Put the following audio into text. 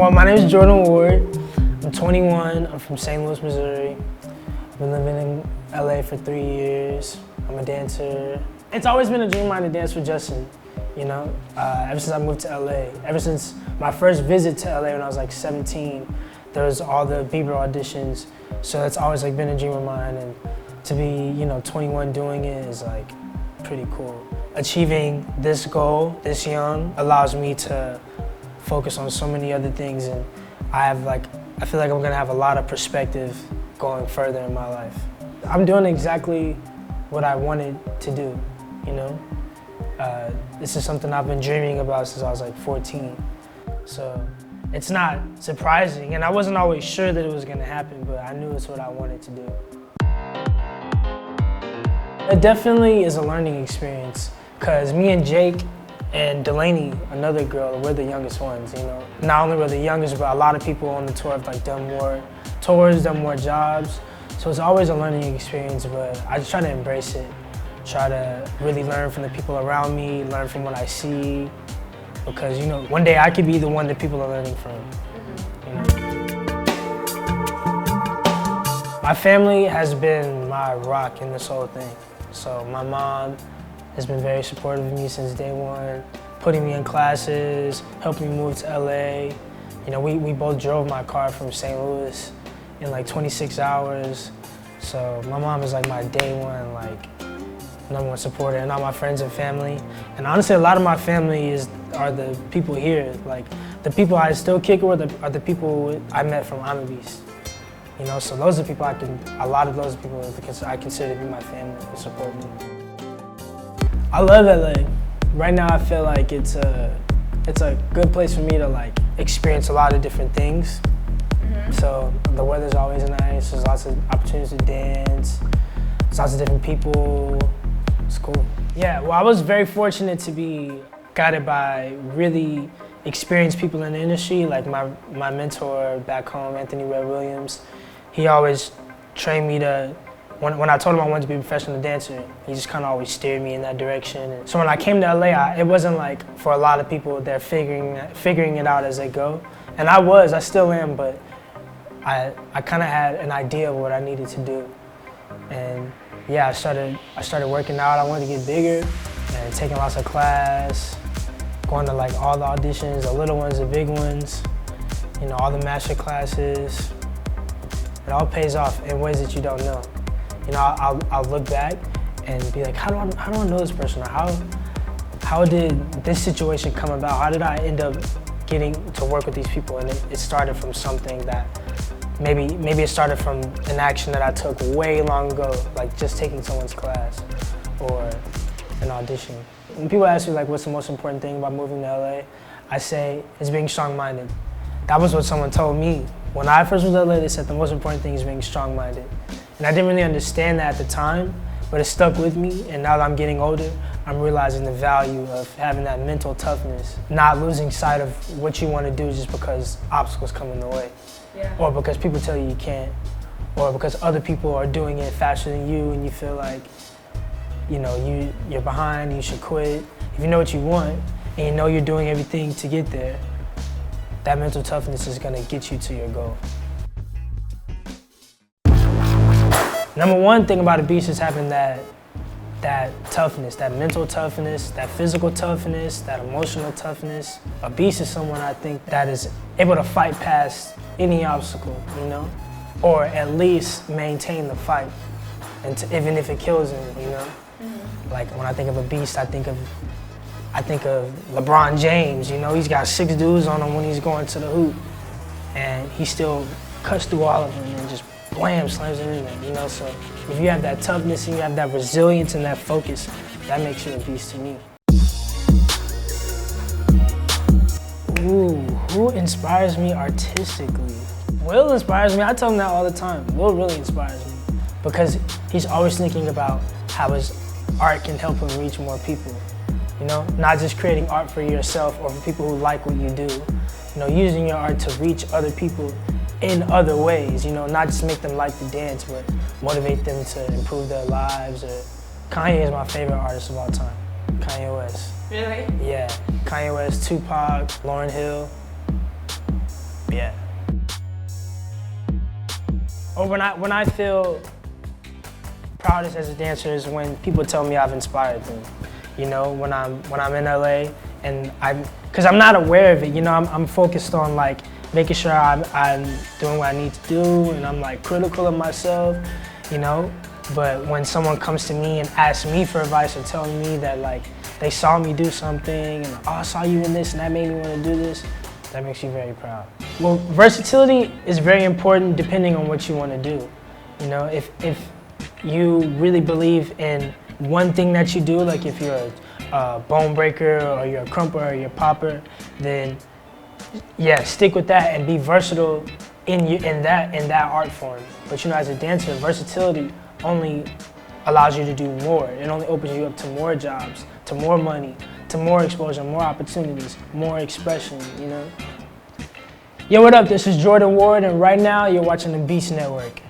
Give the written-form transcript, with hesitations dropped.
Well, my name is Jordan Ward. I'm 21. I'm from St. Louis, Missouri. I've been living in LA for 3 years. I'm a dancer. It's always been a dream of mine to dance with Justin, you know? Ever since I moved to LA. Ever since my first visit to LA when I was like 17, there was all the Bieber auditions. So it's always like been a dream of mine, and to be, 21 doing it is like pretty cool. Achieving this goal this young allows me to focus on so many other things, and I feel like I'm gonna have a lot of perspective going further in my life. I'm doing exactly what I wanted to do, you know? This is something I've been dreaming about since I was like 14. So it's not surprising, and I wasn't always sure that it was gonna happen, but I knew it's what I wanted to do. It definitely is a learning experience, because me and Jake and Delaney, another girl, we're the youngest ones, you know? Not only we're the youngest, but a lot of people on the tour have like done more tours, done more jobs. So it's always a learning experience, but I just try to embrace it. Try to really learn from the people around me, learn from what I see, because one day I could be the one that people are learning from. You know? My family has been my rock in this whole thing. So my mom has been very supportive of me since day one, putting me in classes, helping me move to LA. We both drove my car from St. Louis in like 26 hours. So my mom is like my day one, like #1 supporter, and all my friends and family. And honestly, a lot of my family are the people here. Like the people I still kick with are the people I met from I'm a Beast. So those are people a lot of those people I consider to be my family and support me. I love LA. Right now I feel like it's a good place for me to like experience a lot of different things. So the weather's always nice, there's lots of opportunities to dance, there's lots of different people, it's cool. Yeah, well, I was very fortunate to be guided by really experienced people in the industry, like my mentor back home, Anthony Red Williams. He always trained me to, when I told him I wanted to be a professional dancer, he just kind of always steered me in that direction. And so when I came to LA, it wasn't like for a lot of people, they're figuring it out as they go. And I still am, but I kind of had an idea of what I needed to do. And yeah, I started working out. I wanted to get bigger and taking lots of class, going to like all the auditions, the little ones, the big ones, all the master classes. It all pays off in ways that you don't know. I'll look back and be like, how do I know this person? Or how did this situation come about? How did I end up getting to work with these people? And it started from something that maybe it started from an action that I took way long ago, like just taking someone's class or an audition. When people ask me like, what's the most important thing about moving to LA, I say it's being strong-minded. That was what someone told me. When I first moved to LA, they said the most important thing is being strong-minded. And I didn't really understand that at the time, but it stuck with me, and now that I'm getting older, I'm realizing the value of having that mental toughness, not losing sight of what you want to do just because obstacles come in the way. Yeah. Or because people tell you you can't, or because other people are doing it faster than you and you feel like, you're behind, you should quit. If you know what you want and you know you're doing everything to get there, that mental toughness is gonna get you to your goal. #1 thing about a beast is having that toughness, that mental toughness, that physical toughness, that emotional toughness. A beast is someone I think that is able to fight past any obstacle, or at least maintain the fight, and even if it kills him, Like when I think of a beast, I think of LeBron James. He's got 6 dudes on him when he's going to the hoop, and he still cuts through all of them and just blam, slams them in there, So if you have that toughness and you have that resilience and that focus, that makes you a beast to me. Ooh, who inspires me artistically? Will inspires me. I tell him that all the time. Will really inspires me because he's always thinking about how his art can help him reach more people. Not just creating art for yourself or for people who like what you do. Using your art to reach other people in other ways, not just make them like to dance, but motivate them to improve their lives. Kanye is my favorite artist of all time, Kanye West. Really? Yeah, Kanye West, Tupac, Lauryn Hill. Yeah. Or when I feel proudest as a dancer is when people tell me I've inspired them. You know, when I'm in LA and because I'm not aware of it. You know, I'm focused on like making sure I'm doing what I need to do, and I'm like critical of myself. You know, but when someone comes to me and asks me for advice or telling me that like they saw me do something and oh, I saw you in this and that made me want to do this, that makes you very proud. Well, versatility is very important depending on what you want to do. You know, if you really believe in one thing that you do, like if you're a bone breaker or you're a crumper or you're a popper, then yeah, stick with that and be versatile in that art form. But you know, as a dancer, versatility only allows you to do more. It only opens you up to more jobs, to more money, to more exposure, more opportunities, more expression, you know? Yo, what up? This is Jordan Ward, and right now you're watching the Beast Network.